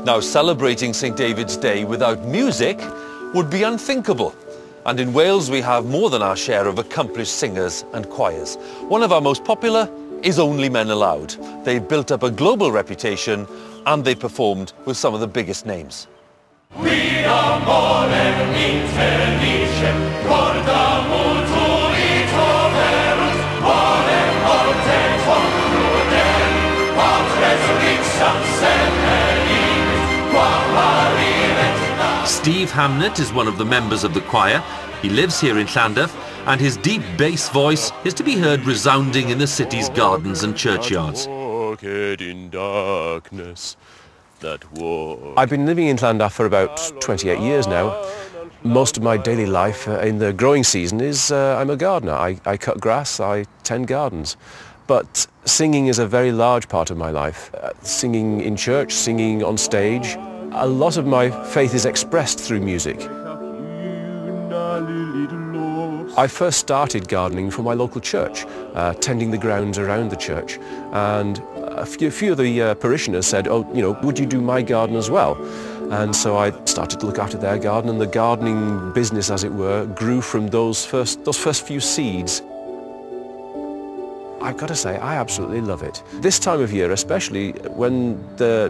Now, celebrating St. David's Day without music would be unthinkable. And in Wales, we have more than our share of accomplished singers and choirs. One of our most popular is Only Men Allowed. They've built up a global reputation and they performed with some of the biggest names. We are more than intelligent, corda multo itoverus, more morte concludem, patres vixam semperis, quam arrivet. Steve Hamnett is one of the members of the choir. He lives here in Llandaff, and his deep bass voice is to be heard resounding in the city's gardens and churchyards. In darkness, I've been living in Llandaff for about 28 years now. Most of my daily life in the growing season is I'm a gardener. I cut grass, I tend gardens. But singing is a very large part of my life. Singing in church, singing on stage. A lot of my faith is expressed through music. I first started gardening for my local church, tending the grounds around the church. And a few of the parishioners said, oh, you know, would you do my garden as well? And so I started to look after their garden, and the gardening business, as it were, grew from those first few seeds. I've got to say, I absolutely love it. This time of year, especially when the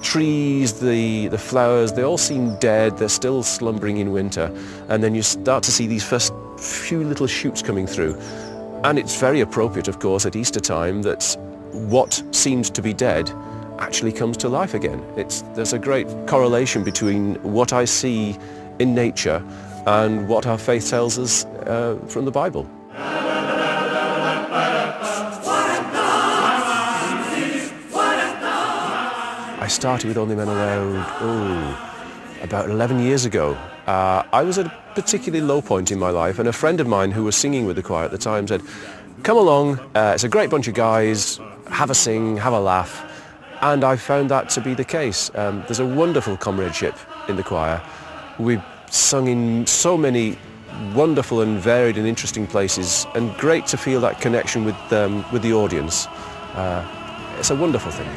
trees, the flowers, they all seem dead, they're still slumbering in winter, and then you start to see these first few little shoots coming through. And it's very appropriate, of course, at Easter time that what seems to be dead actually comes to life again. There's a great correlation between what I see in nature and what our faith tells us from the Bible. I started with Only Men Allowed, about 11 years ago. I was at a particularly low point in my life, and a friend of mine who was singing with the choir at the time said, come along, it's a great bunch of guys, have a sing, have a laugh. And I found that to be the case. There's a wonderful comradeship in the choir. We've sung in so many wonderful and varied and interesting places, and great to feel that connection with the audience. It's a wonderful thing.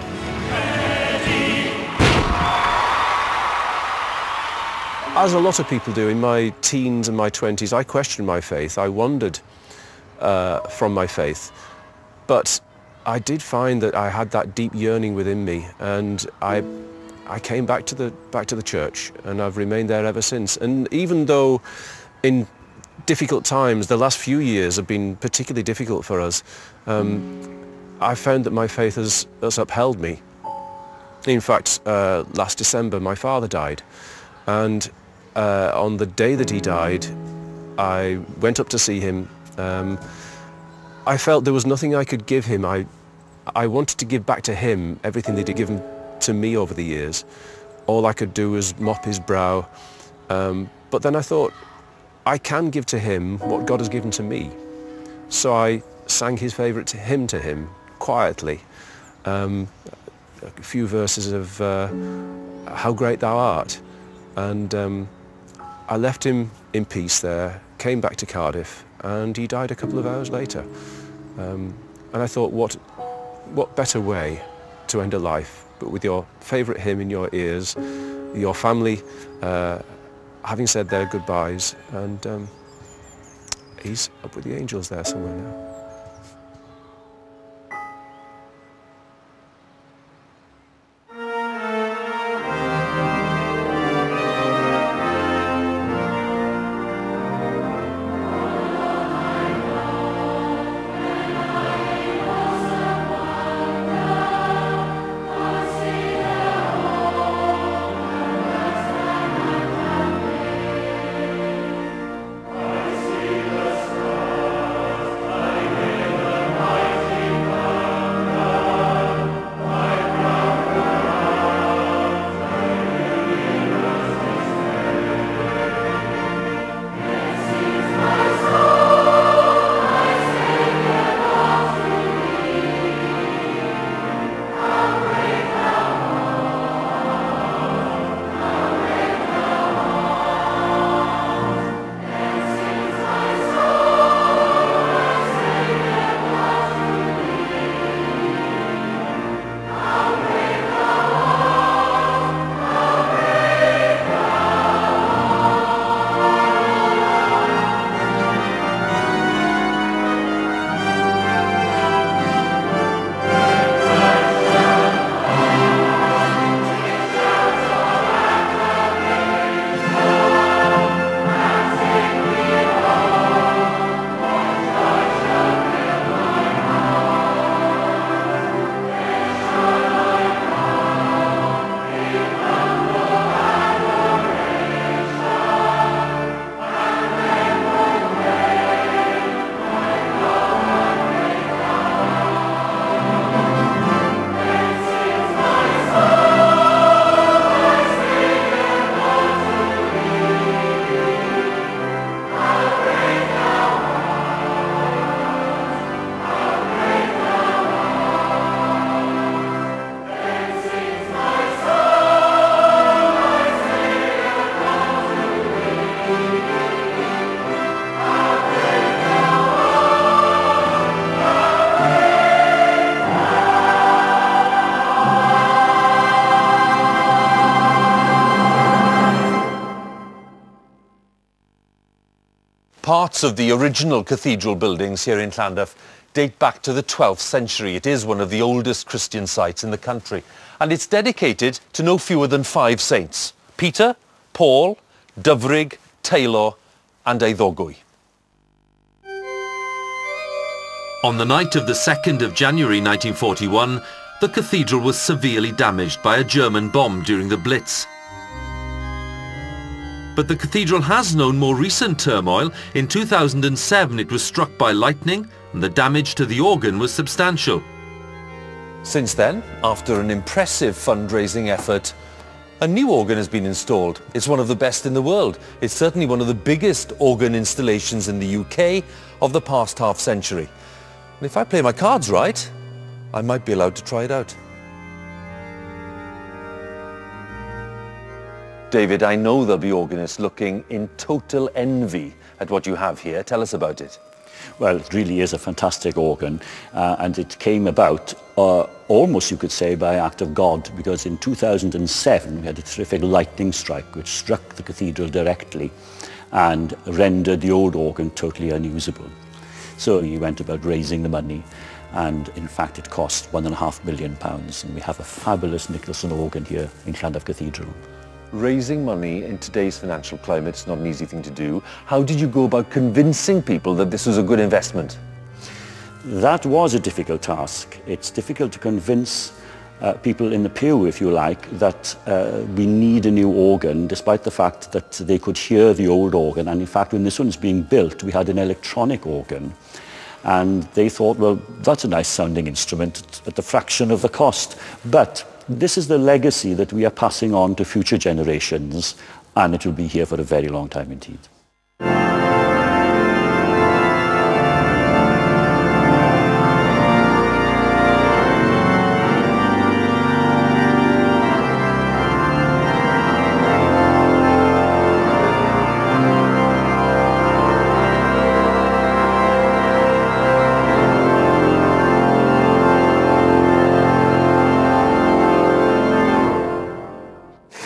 As a lot of people do, in my teens and my 20s, I questioned my faith. I wandered from my faith. But I did find that I had that deep yearning within me, and I came back to the church, and I've remained there ever since. And even though in difficult times, the last few years have been particularly difficult for us, I found that my faith has upheld me. In fact, last December my father died, and on the day that he died, I went up to see him. I felt there was nothing I could give him. I wanted to give back to him everything that he'd given to me over the years. All I could do was mop his brow. But then I thought, I can give to him what God has given to me. So I sang his favourite hymn to him, quietly. A few verses of How Great Thou Art. And I left him in peace there, came back to Cardiff, and he died a couple of hours later. And I thought, what better way to end a life but with your favourite hymn in your ears, your family having said their goodbyes, and he's up with the angels there somewhere now. Parts of the original cathedral buildings here in Llandaff date back to the 12th century. It is one of the oldest Christian sites in the country, and it's dedicated to no fewer than 5 saints: Peter, Paul, Dyfrig, Taylor and Eiddogwy. On the night of the 2nd of January 1941, the cathedral was severely damaged by a German bomb during the Blitz. But the cathedral has known more recent turmoil. In 2007 it was struck by lightning and the damage to the organ was substantial. Since then, after an impressive fundraising effort, a new organ has been installed. It's one of the best in the world. It's certainly one of the biggest organ installations in the UK of the past half century. And if I play my cards right, I might be allowed to try it out. David, I know there'll be organists looking in total envy at what you have here. Tell us about it. Well, it really is a fantastic organ, and it came about almost, you could say, by act of God, because in 2007 we had a terrific lightning strike which struck the cathedral directly and rendered the old organ totally unusable. So he went about raising the money, and in fact it cost £1.5 million, and we have a fabulous Nicholson organ here in Llandaff Cathedral. Raising money in today's financial climate is not an easy thing to do. How did you go about convincing people that this was a good investment? That was a difficult task. It's difficult to convince people in the pew, if you like, that we need a new organ, despite the fact that they could hear the old organ. And in fact, when this one was being built, we had an electronic organ. And they thought, well, that's a nice sounding instrument at the fraction of the cost. But this is the legacy that we are passing on to future generations, and it will be here for a very long time indeed.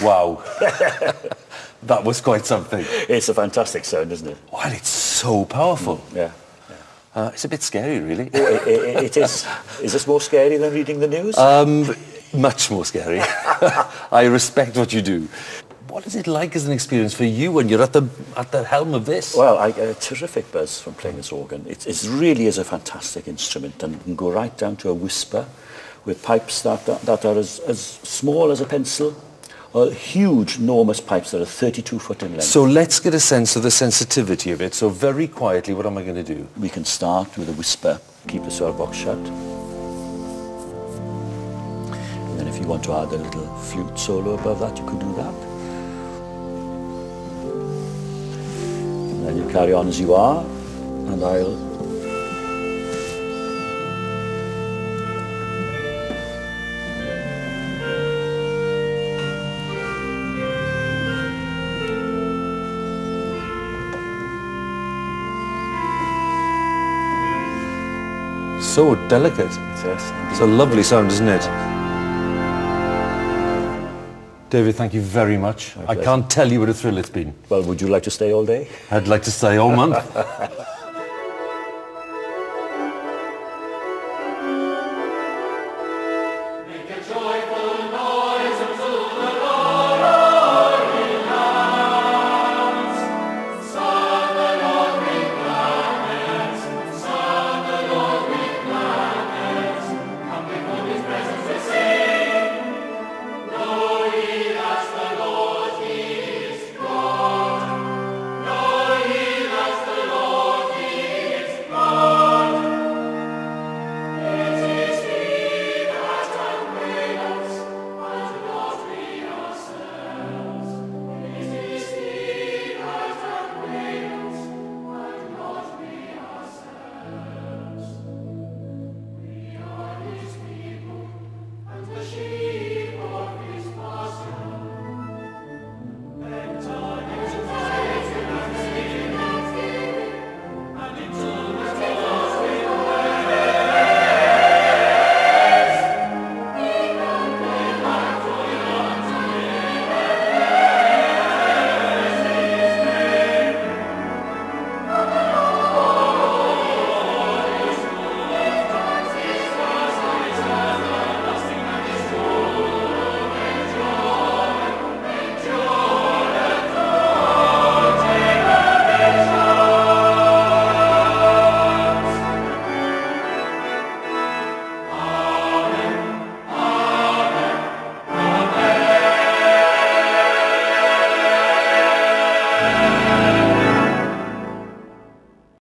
Wow, that was quite something. It's a fantastic sound, isn't it? Wow, it's so powerful. Yeah. It's a bit scary, really. It is. Is this more scary than reading the news? Much more scary. I respect what you do. What is it like as an experience for you when you're at the helm of this? Well, I get a terrific buzz from playing this organ. It really is a fantastic instrument, and you can go right down to a whisper with pipes that are as small as a pencil. Huge, enormous pipes that are 32 foot in length. So let's get a sense of the sensitivity of it. So very quietly, what am I going to do? We can start with a whisper, keep the swell box shut. And then if you want to add a little flute solo above that, you could do that. And then you carry on as you are, and I'll... So delicate. Yes. It's a lovely sound, isn't it? David, thank you very much. I can't tell you what a thrill it's been. Well, would you like to stay all day? I'd like to stay all month.